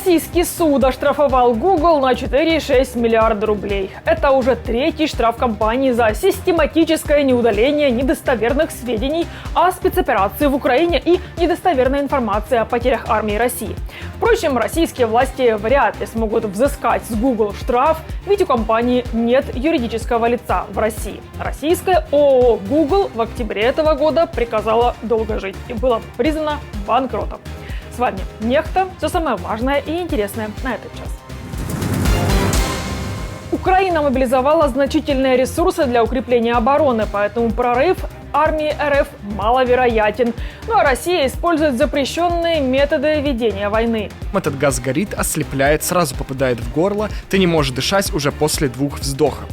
Российский суд оштрафовал Google на 4,6 миллиарда рублей. Это уже третий штраф компании за систематическое неудаление недостоверных сведений о спецоперации в Украине и недостоверной информации о потерях армии России. Впрочем, российские власти вряд ли смогут взыскать с Google штраф, ведь у компании нет юридического лица в России. Российское ООО Google в октябре этого года приказало долго жить и было признано банкротом. С вами Нехта. Все самое важное и интересное на этот час. Украина мобилизовала значительные ресурсы для укрепления обороны, поэтому прорыв армии РФ маловероятен. Ну а Россия использует запрещенные методы ведения войны. Этот газ горит, ослепляет, сразу попадает в горло, ты не можешь дышать уже после 2 вздохов.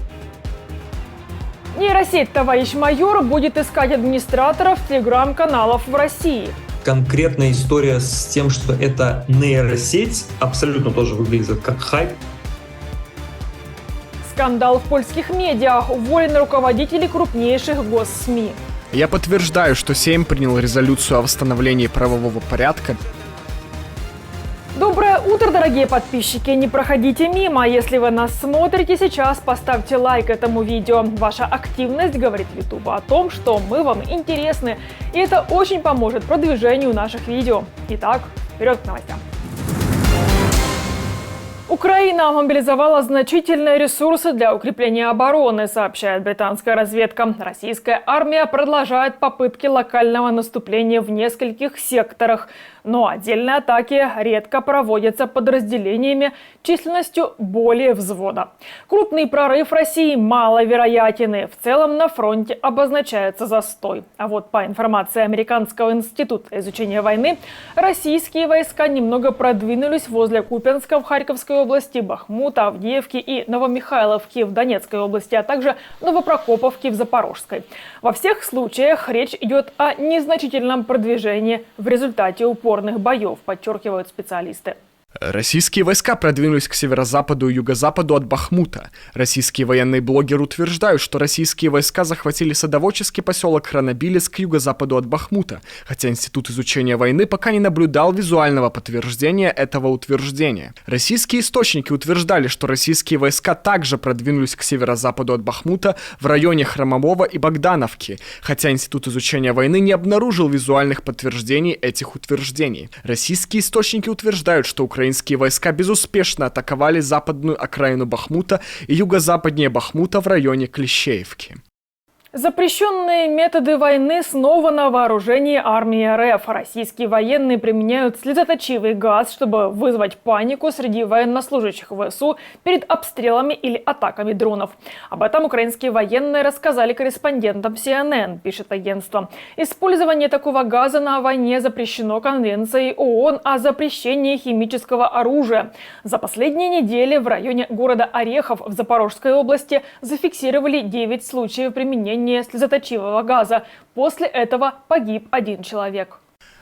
Нейросеть «Товарищ майор» будет искать администраторов телеграм-каналов в России. Конкретная история с тем, что это нейросеть, абсолютно тоже выглядит как хайп. Скандал в польских медиа. Уволены руководители крупнейших госсми. Я подтверждаю, что Сейм принял резолюцию о восстановлении правового порядка. Доброе утро, дорогие подписчики! Не проходите мимо. Если вы нас смотрите сейчас, поставьте лайк этому видео. Ваша активность говорит YouTube о том, что мы вам интересны. И это очень поможет продвижению наших видео. Итак, вперед к новостям. Украина мобилизовала значительные ресурсы для укрепления обороны, сообщает британская разведка. Российская армия продолжает попытки локального наступления в нескольких секторах, но отдельные атаки редко проводятся подразделениями численностью более взвода. Крупный прорыв России маловероятен, и в целом на фронте обозначается застой. А вот по информации Американского института изучения войны, российские войска немного продвинулись возле Купянска в Харьковской области, Бахмута, Авдеевки и Новомихайловки в Донецкой области, а также Новопрокоповки в Запорожской. Во всех случаях речь идет о незначительном продвижении в результате упорных боев, подчеркивают специалисты. Российские войска продвинулись к северо-западу и юго-западу от Бахмута. Российские военные блогеры утверждают, что российские войска захватили садоводческий поселок Хронобилец к юго-западу от Бахмута, хотя Институт изучения войны пока не наблюдал визуального подтверждения этого утверждения. Российские источники утверждали, что российские войска также продвинулись к северо-западу от Бахмута в районе Хромового и Богдановки, хотя Институт изучения войны не обнаружил визуальных подтверждений этих утверждений. Российские источники утверждают, что украинские войска безуспешно атаковали западную окраину Бахмута и юго-западнее Бахмута в районе Клещеевки. Запрещенные методы войны снова на вооружении армии РФ. Российские военные применяют слезоточивый газ, чтобы вызвать панику среди военнослужащих ВСУ перед обстрелами или атаками дронов. Об этом украинские военные рассказали корреспондентам CNN, пишет агентство. Использование такого газа на войне запрещено Конвенцией ООН о запрещении химического оружия. За последние недели в районе города Орехов в Запорожской области зафиксировали 9 случаев применения слезоточивого газа. После этого погиб 1 человек.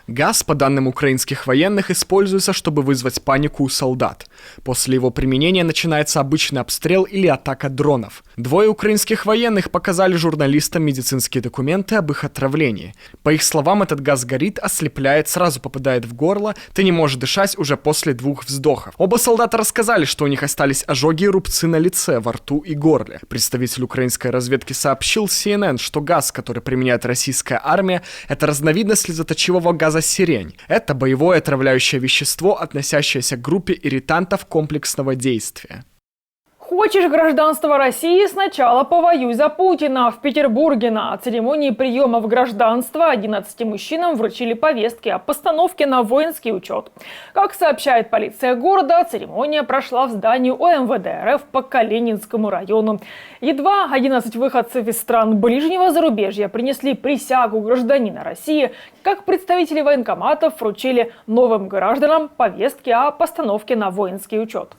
Газ, по данным украинских военных, используется, чтобы вызвать панику у солдат. После его применения начинается обычный обстрел или атака дронов. 2 украинских военных показали журналистам медицинские документы об их отравлении. По их словам, этот газ горит, ослепляет, сразу попадает в горло, ты не можешь дышать уже после 2 вздохов. Оба солдата рассказали, что у них остались ожоги и рубцы на лице, во рту и горле. Представитель украинской разведки сообщил CNN, что газ, который применяет российская армия, это разновидность слезоточивого газа сирень. Это боевое отравляющее вещество, относящееся к группе ирритантов комплексного действия. Хочешь гражданство России? Сначала повоюй за Путина. В Петербурге на церемонии приема в гражданство 11 мужчинам вручили повестки о постановке на воинский учет. Как сообщает полиция города, церемония прошла в здании УМВД РФ по Калининскому району. Едва 11 выходцев из стран ближнего зарубежья принесли присягу гражданина России, как представители военкоматов вручили новым гражданам повестки о постановке на воинский учет.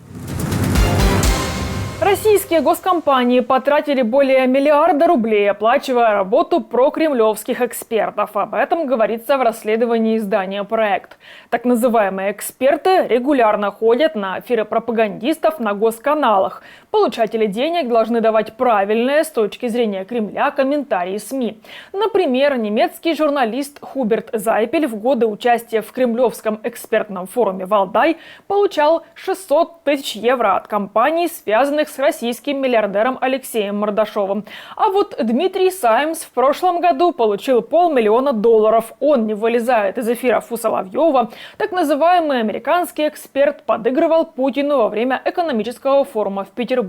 Российские госкомпании потратили более 1 миллиарда рублей, оплачивая работу прокремлевских экспертов. Об этом говорится в расследовании издания «Проект». Так называемые эксперты регулярно ходят на эфиры пропагандистов на госканалах. Получатели денег должны давать правильные с точки зрения Кремля комментарии СМИ. Например, немецкий журналист Хуберт Зайпель в годы участия в кремлевском экспертном форуме «Валдай» получал 600 тысяч евро от компаний, связанных с российским миллиардером Алексеем Мордашовым. А вот Дмитрий Саймс в прошлом году получил $500 000. Он не вылезает из эфиров у Соловьева. Так называемый американский эксперт подыгрывал Путину во время экономического форума в Петербурге.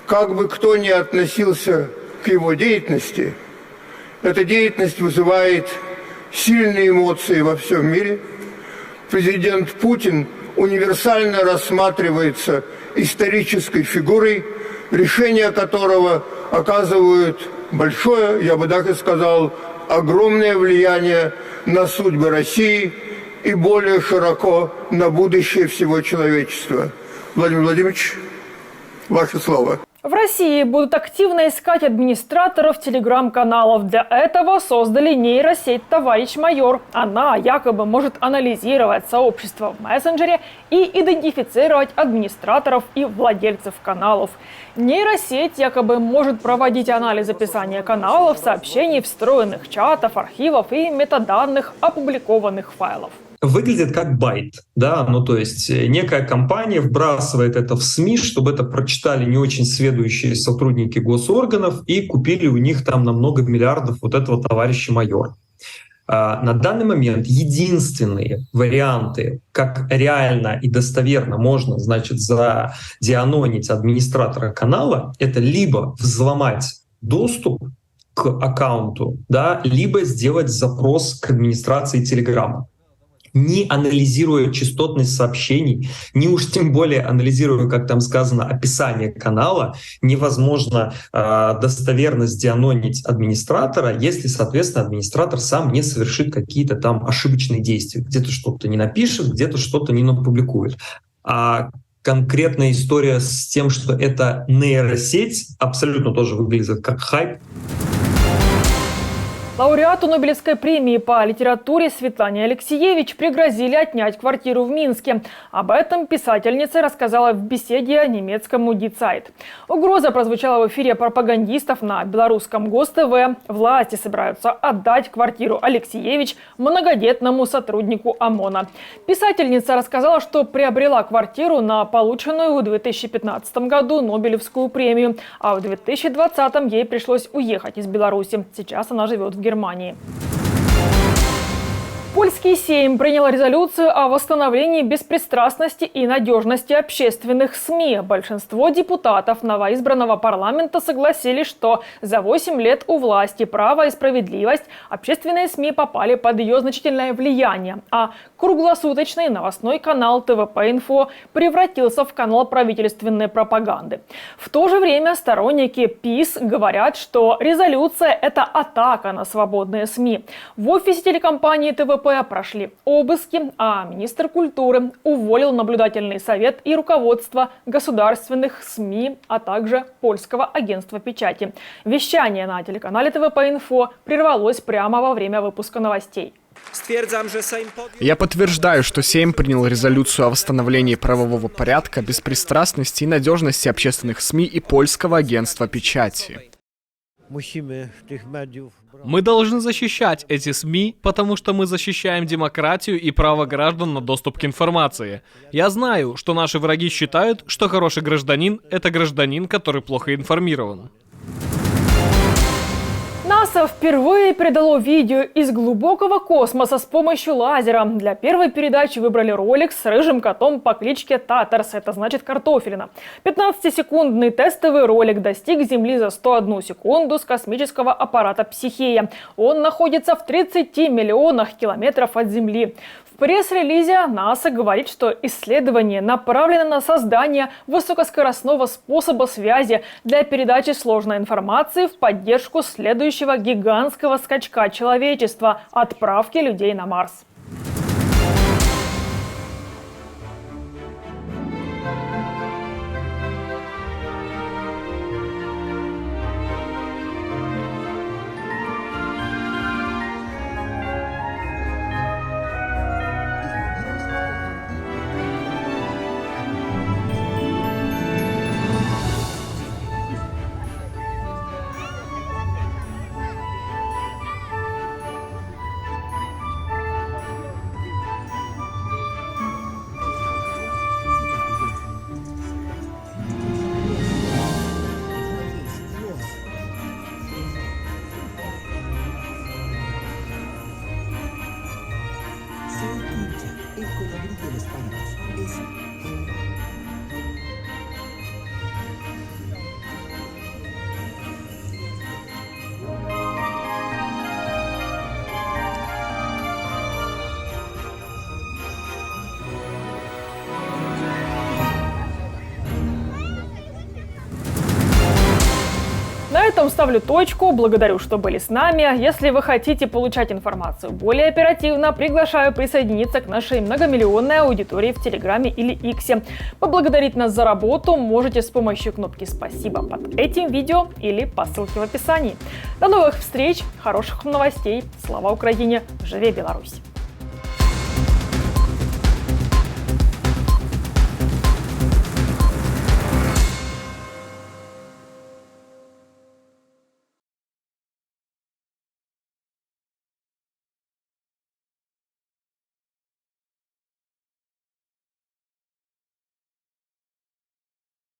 Как бы кто ни относился к его деятельности, эта деятельность вызывает сильные эмоции во всем мире. Президент Путин универсально рассматривается исторической фигурой, решения которого оказывают большое, я бы так и сказал, огромное влияние на судьбы России и более широко на будущее всего человечества. Владимир Владимирович, ваше слово. В России будут активно искать администраторов телеграм-каналов. Для этого создали нейросеть «Товарищ майор». Она якобы может анализировать сообщество в мессенджере и идентифицировать администраторов и владельцев каналов. Нейросеть якобы может проводить анализ описания каналов, сообщений, встроенных чатов, архивов и метаданных опубликованных файлов. Выглядит как байт, да, ну то есть некая компания вбрасывает это в СМИ, чтобы это прочитали не очень сведущие сотрудники госорганов и купили у них там на много миллиардов вот этого товарища майора. На данный момент единственные варианты, как реально и достоверно можно, значит, задианонить администратора канала, это либо взломать доступ к аккаунту, да, либо сделать запрос к администрации Телеграма. Не анализируя частотность сообщений, не уж тем более анализируя, как там сказано, описание канала, невозможно достоверно сдианонить администратора, если, соответственно, администратор сам не совершит какие-то там ошибочные действия. Где-то что-то не напишет, где-то что-то не напубликует. А конкретная история с тем, что это нейросеть, абсолютно тоже выглядит как хайп. Лауреату Нобелевской премии по литературе Светлане Алексиевич пригрозили отнять квартиру в Минске. Об этом писательница рассказала в беседе немецкому Die Zeit. Угроза прозвучала в эфире пропагандистов на белорусском Гос-ТВ. Власти собираются отдать квартиру Алексиевич многодетному сотруднику ОМОНа. Писательница рассказала, что приобрела квартиру на полученную в 2015 году Нобелевскую премию, а в 2020 ей пришлось уехать из Беларуси. Сейчас она живет в Германии. Польский Сейм принял резолюцию о восстановлении беспристрастности и надежности общественных СМИ. Большинство депутатов новоизбранного парламента согласились, что за 8 лет у власти «Право и справедливость» общественные СМИ попали под ее значительное влияние, а круглосуточный новостной канал ТВП-Инфо превратился в канал правительственной пропаганды. В то же время сторонники ПиС говорят, что резолюция – это атака на свободные СМИ. В офисе телекомпании ТВП прошли обыски, а министр культуры уволил наблюдательный совет и руководство государственных СМИ, а также Польского агентства печати. Вещание на телеканале ТВП-Инфо прервалось прямо во время выпуска новостей. Я подтверждаю, что Сейм принял резолюцию о восстановлении правового порядка, беспристрастности и надежности общественных СМИ и Польского агентства печати. Мы должны защищать эти СМИ, потому что мы защищаем демократию и право граждан на доступ к информации. Я знаю, что наши враги считают, что хороший гражданин – это гражданин, который плохо информирован. НАСА впервые передало видео из глубокого космоса с помощью лазера. Для первой передачи выбрали ролик с рыжим котом по кличке Татерс, это значит картофелина. 15-секундный тестовый ролик достиг Земли за 101 секунду с космического аппарата «Психея». Он находится в 30 миллионах километров от Земли. В пресс-релизе НАСА говорит, что исследование направлено на создание высокоскоростного способа связи для передачи сложной информации в поддержку следующего гигантского скачка человечества – отправки людей на Марс. этом ставлю точку. Благодарю, что были с нами. Если вы хотите получать информацию более оперативно, приглашаю присоединиться к нашей многомиллионной аудитории в Телеграме или Иксе. Поблагодарить нас за работу можете с помощью кнопки «Спасибо» под этим видео или по ссылке в описании. До новых встреч, хороших новостей. Слава Украине! Живе Беларусь!